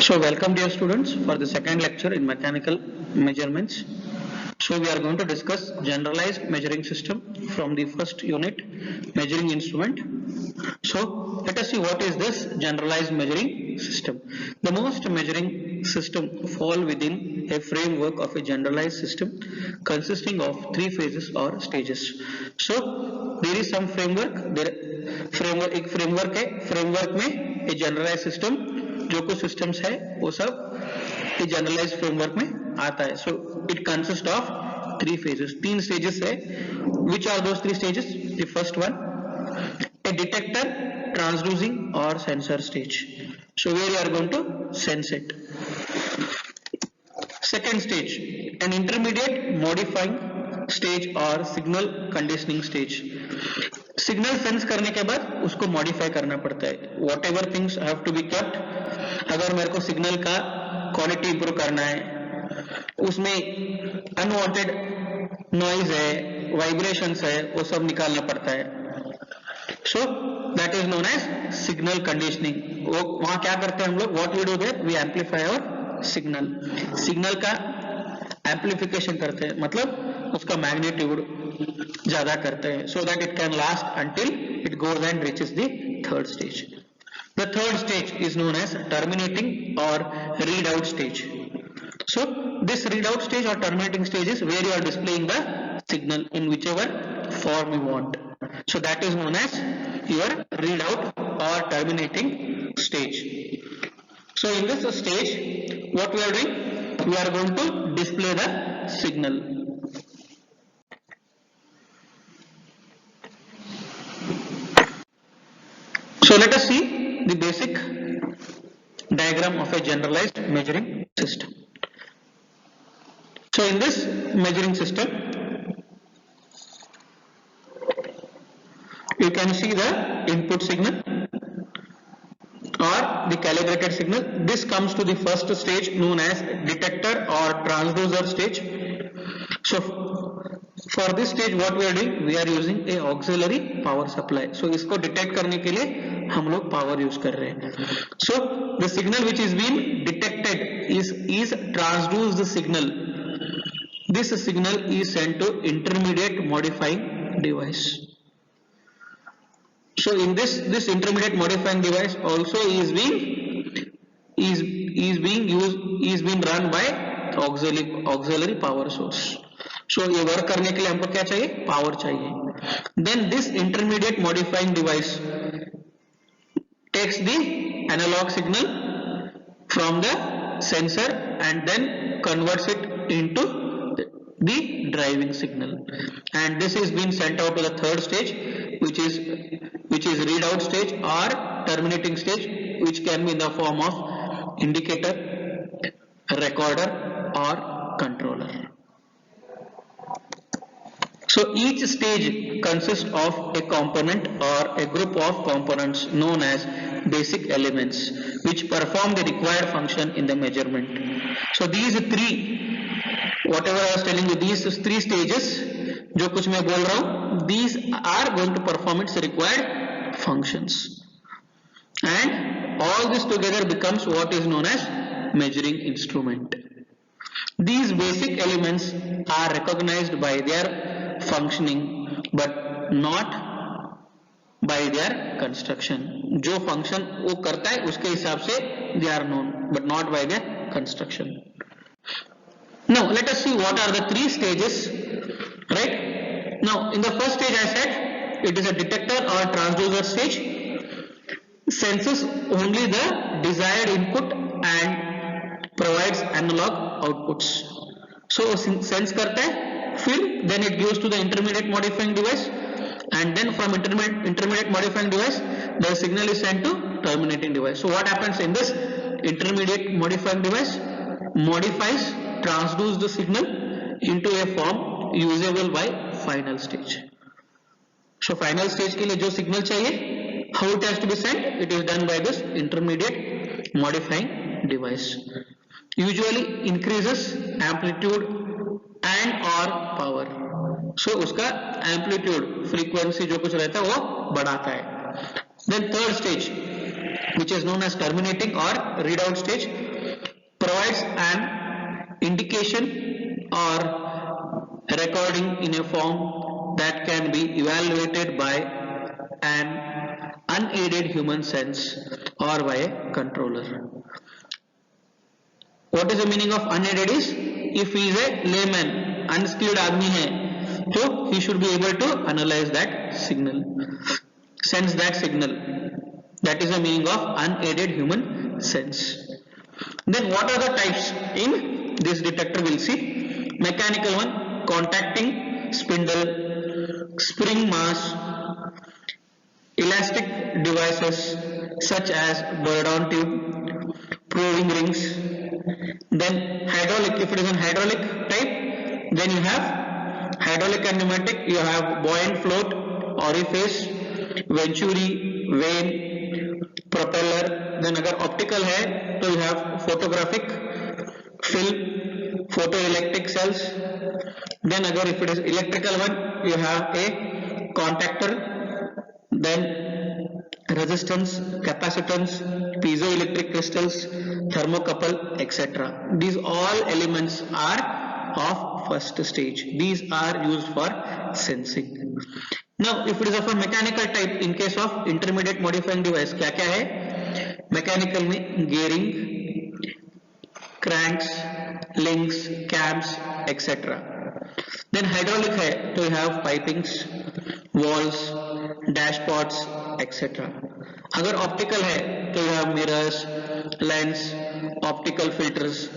So welcome dear students for the second lecture in mechanical measurements. So we are going to discuss generalized measuring system from the first unit, measuring instrument. So let us see what is this generalized measuring system. The most measuring system fall within a framework of a generalized system consisting of three phases or stages. So there is some framework, एक framework है, framework में a generalized system जो कुछ systems है वो सब एक generalized framework में आता है. So it consists of three phases, तीन stages है. Which are those three stages? The first one, a detector, transducing or sensor stage. So where you are going to sense it. Second stage, an intermediate modifying stage or signal conditioning stage. Signal sense करने के बाद उसको modify करना पड़ता है. Whatever things have to be kept. अगर मेरे को सिग्नल का क्वालिटी इंप्रूव करना है, उसमें अनवांटेड नॉइज है, वाइब्रेशंस है, वो सब निकालना पड़ता है. So that is known as signal conditioning. वो वहां क्या करते हैं हम लोग, what we do there, we amplify our signal. Signal का एम्पलीफिकेशन करते हैं, मतलब उसका मैग्नीट्यूड ज्यादा करते हैं, so that it can last until it goes and reaches the third stage. The third stage is known as terminating or readout stage. So this readout stage or terminating stage is where you are displaying the signal in whichever form you want. So that is known as your readout or terminating stage. So in this stage, what we are doing, we are going to display the signal. So let us see the basic diagram of a generalized measuring system. So in this measuring system, you can see the input signal or the calibrated signal. This comes to the first stage known as detector or transducer stage. So for this stage what we are doing, we are using a auxiliary power supply. So इसको detect करने के लिए हम लोग power use कर रहे हैं. So the signal which is being detected is transduced signal. This signal is sent to intermediate modifying device. So in this intermediate modifying device also is being run by auxiliary power source. So ये work करने के लिए हमको क्या चाहिए, power चाहिए. Then this intermediate modifying device takes the analog signal from the sensor and then converts it into the driving signal, and this is being sent out to the third stage, which is readout stage or terminating stage, which can be in the form of indicator, recorder or controller. So each stage consists of a component or a group of components known as basic elements which perform the required function in the measurement. So these three, whatever I was telling you, these three stages जो कुछ मैं बोल रहा हूँ, these are going to perform its required functions, and all this together becomes what is known as measuring instrument. These basic elements are recognized by their functioning but not by their construction. जो function वो करता है उसके हिसाब से they are known but not by their construction. Now let us see what are the three stages, right? Now in the first stage I said it is a detector or transducer stage, senses only the desired input and provides analog outputs. So sense करता है, फिर then it gives to the intermediate modifying device, and then from intermediate modifying device the signal is sent to terminating device. So what happens in this intermediate modifying device, modifies, transduces the signal into a form usable by final stage. So final stage के लिए जो signal चाहिए, how it has to be sent, it is done by this intermediate modifying device. Usually increases amplitude and or power. So उसका amplitude, frequency जो कुछ रहता है वो बढ़ाता है. Then third stage, which is known as terminating or readout stage, provides an indication or recording in a form that can be evaluated by an unaided human sense or by a controller. What is the meaning of unaided is, if he is a layman, unskilled आदमी है, तो he should be able to analyze that signal, sense that signal. That is the meaning of unaided human sense. Then what are the types in this detector? We'll see. Mechanical one, contacting spindle, spring mass, elastic devices such as bourdon tube, proving rings. Then hydraulic, if it is an hydraulic type, then you have hydraulic and pneumatic, you have buoyant float, orifice, venturi, vane, propeller. Then अगर optical है तो you have photographic, film, photoelectric cells. Then अगर if it is electrical one, you have a contactor, then resistance, capacitance, piezoelectric crystals, thermocouple, etc. These all elements are of first stage. These are used for sensing. Now if it is of a mechanical type, in case of intermediate modifying device, क्या क्या है? Mechanical में gearing, cranks, links, cams, etc. Then hydraulic है तो you have pipings, walls, dashboards, etc. अगर optical है तो you have mirrors, lens, optical filters,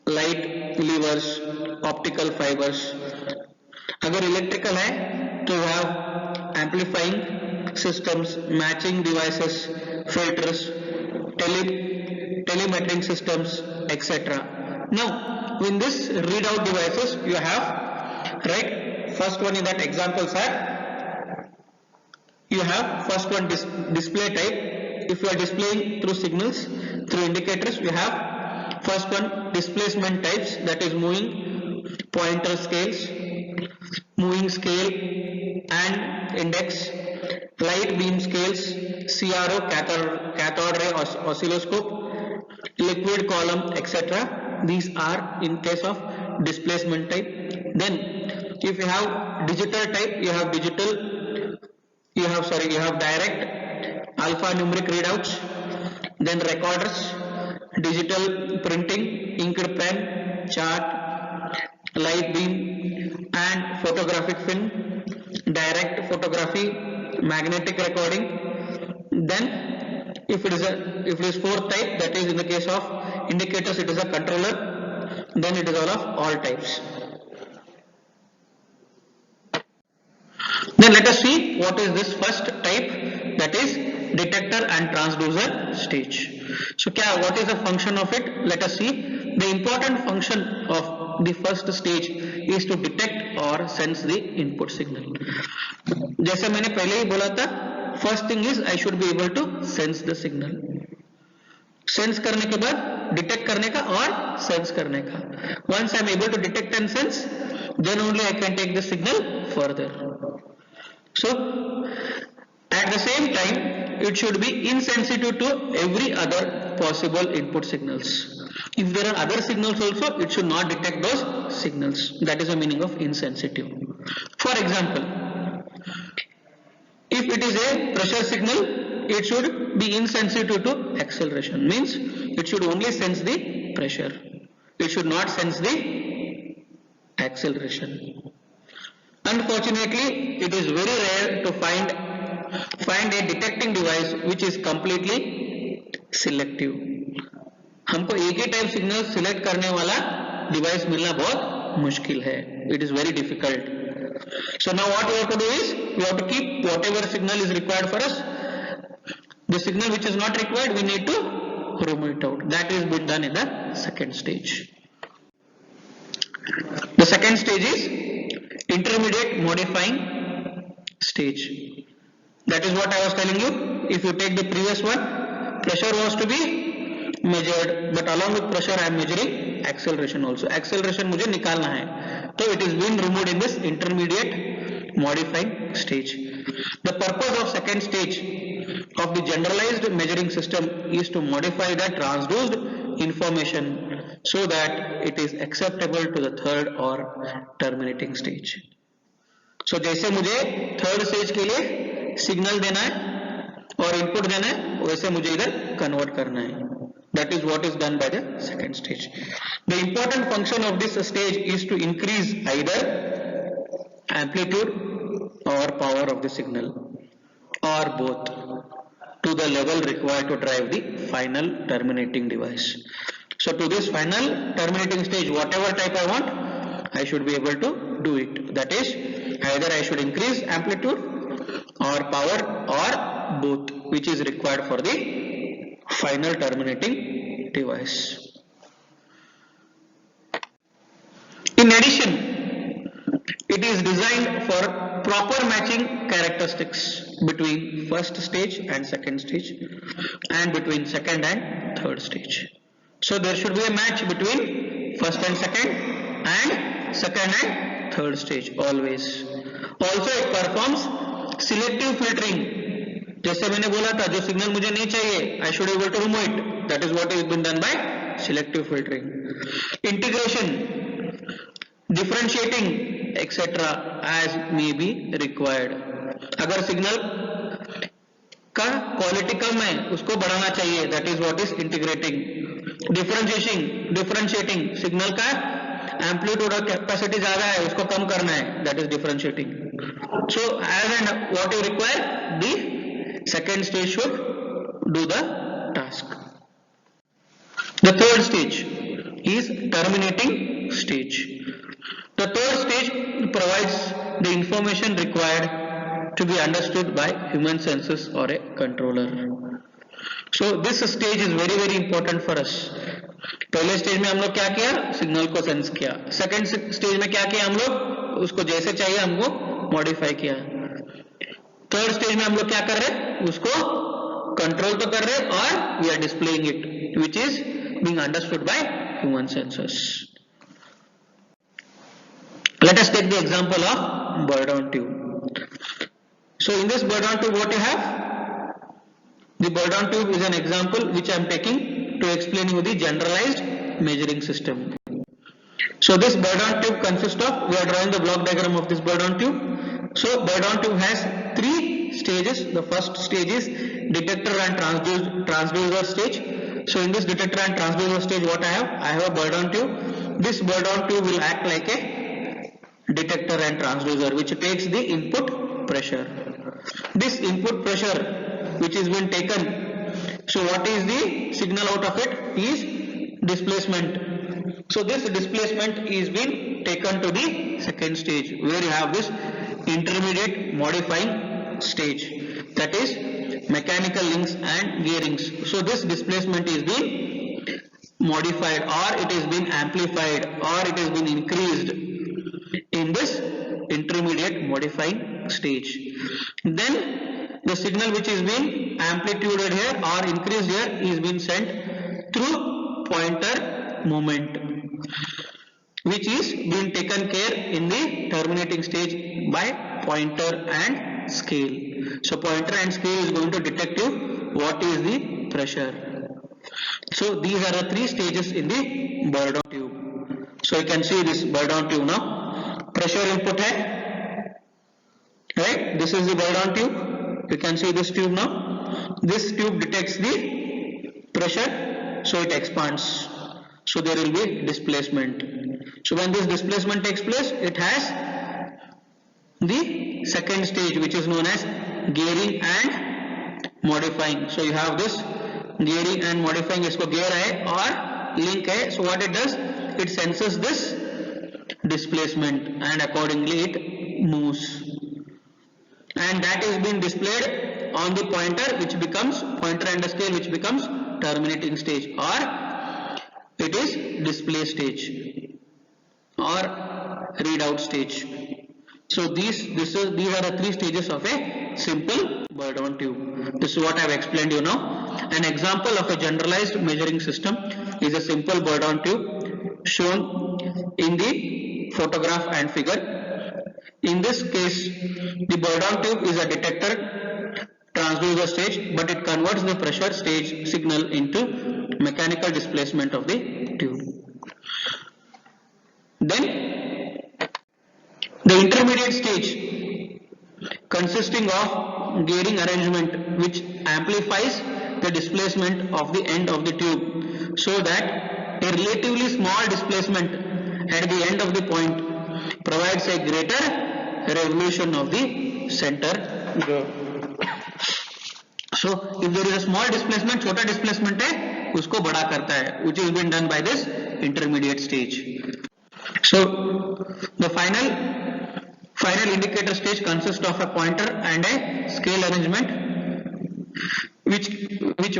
light levers, optical fibers. अगर electrical है तो you have amplifying systems, matching devices, filters, telemetering systems, etc. Now in this readout devices you have, right, first one in that examples are, you have first one display type. If you are displaying through signals, through indicators, you have first one displacement types, that is moving pointer scales, moving scale and index, light beam scales, CRO, cathode ray oscilloscope, liquid column, etc. These are in case of displacement type. Then if you have digital type, you have direct alphanumeric readouts, then recorders, digital printing, inked pen, chart, light beam and photographic film, direct photography, magnetic recording. Then if it is fourth type, that is in the case of indicators, it is a controller. Then it is all types. Then let us see what is this first type, that is detector and transducer stage. So what is the function of it? Let us see. The important function of the first stage is to detect or sense the input signal. जैसे मैंने पहले ही बोला था, first thing is I should be able to sense the signal. Sense करने के बाद detect करने का और सेंस करने का. Once I am able to detect and sense, then only I can take the signal further. So at the same time, it should be insensitive to every other possible input signals. If there are other signals also, it should not detect those signals. That is the meaning of insensitive. For example, if it is a pressure signal, it should be insensitive to acceleration. Means it should only sense the pressure. It should not sense the acceleration. Unfortunately, it is very rare to find a detecting device which is completely selective. हमको एक ही type signal select करने वाला device मिलना बहुत मुश्किल है. It is very difficult. So now what we have to do is, we have to keep whatever signal is required for us. The signal which is not required, we need to remove it out. That is being done in the second stage. The second stage is intermediate modifying stage. That is what I was telling you. If you take the previous one, pressure was to be measured, but along with pressure I am measuring acceleration also. Acceleration मुझे निकालना है, तो it is being removed in this intermediate modifying stage. The purpose of second stage of the generalized measuring system is to modify the transduced information so that it is acceptable to the third or terminating stage. So जैसे मुझे third stage के लिए signal देना है और input देना है, वैसे मुझे इधर कन्वर्ट करना है. That is what is done by the second stage. The important function of this stage is to increase either amplitude or power of the signal or both to the level required to drive the final terminating device. So to this final terminating stage, whatever type I want, I should be able to do it. That is, either I should increase amplitude or power or both, which is required for the final terminating device. In addition, it is designed for proper matching characteristics between first stage and second stage and between second and third stage. So there should be a match between first and second and third stage always. Also it performs selective filtering. जैसे मैंने बोला था, जो signal मुझे नहीं चाहिए, I should be able to remove it. That is what is been done by selective filtering. Integration, differentiating, etc. as may be required. अगर signal का क्वालिटी कम है, उसको बढ़ाना चाहिए. That is what is integrating. Differentiating, signal का amplitude और capacity ज्यादा है, उसको कम करना है. That is differentiating. So as and what you require, the second stage should do the task. The third stage is terminating stage. The third stage provides the information required to be understood by human senses or a controller. So this stage is very very important for us. पहले stage में हम लोग क्या किया, signal को sense किया. Second stage में क्या किया, हम लोग उसको जैसे चाहिए हमको मॉडिफाई किया. थर्ड स्टेज में हम लोग क्या कर रहे हैं, उसको कंट्रोल तो कर रहे हैं और we are displaying it, which is being understood by human sensors. Let us take the example of Bourdon tube. So in this Bourdon tube, what you have? The Bourdon tube is an example which I am taking to explain you the generalized measuring system. So this Bourdon tube consists of, we are drawing the block diagram of this Bourdon tube. So Bourdon tube has three stages. The first stage is detector and transducer stage. So in this detector and transducer stage, what I have a Bourdon tube. This Bourdon tube will act like a detector and transducer which takes the input pressure. This input pressure which is been taken, so what is the signal out of it is displacement. So this displacement is been taken to the second stage where you have this intermediate modifying stage, that is mechanical links and gearings. So this displacement is being modified or it is been amplified or it has been increased in this intermediate modifying stage. Then the signal which is being amplituded here or increased here is being sent through pointer movement, which is being taken care in the terminating stage by pointer and scale. So pointer and scale is going to detect you what is the pressure. So these are the three stages in the Bourdon tube. So you can see this Bourdon tube now. Pressure input है, right? This is the Bourdon tube. You can see this tube now. This tube detects the pressure, so it expands. So there will be displacement. So when this displacement takes place, it has the second stage which is known as gearing and modifying. So you have this gearing and modifying. इसको gear है और link है. So what it does, it senses this displacement and accordingly it moves, and that is being displayed on the pointer which becomes pointer and the scale which becomes terminating stage or it is display stage or readout stage. So these are the three stages of a simple Bourdon tube. This is what I have explained you now. An example of a generalized measuring system is a simple Bourdon tube shown in the photograph and figure. In this case, the Bourdon tube is a detector transducer stage, but it converts the pressure stage signal into mechanical displacement of the tube. The intermediate stage consisting of gearing arrangement which amplifies the displacement of the end of the tube so that a relatively small displacement at the end of the point provides a greater revolution of the center curve. So if there is a small displacement, छोटा displacement है उसको बड़ा करता है, which is been done by this intermediate stage. So the final indicator stage consists of a pointer and a scale arrangement which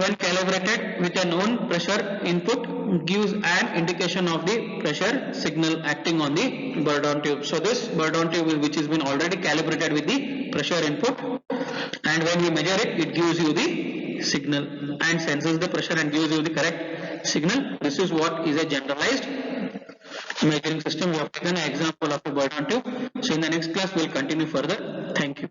when calibrated with a known pressure input gives an indication of the pressure signal acting on the Bourdon tube. So this Bourdon tube which has been already calibrated with the pressure input, and when we measure it, it gives you the signal and senses the pressure and gives you the correct signal. This is what is a generalized measuring system. We have taken an example of a Bourdon tube. So in the next class we will continue further. Thank you.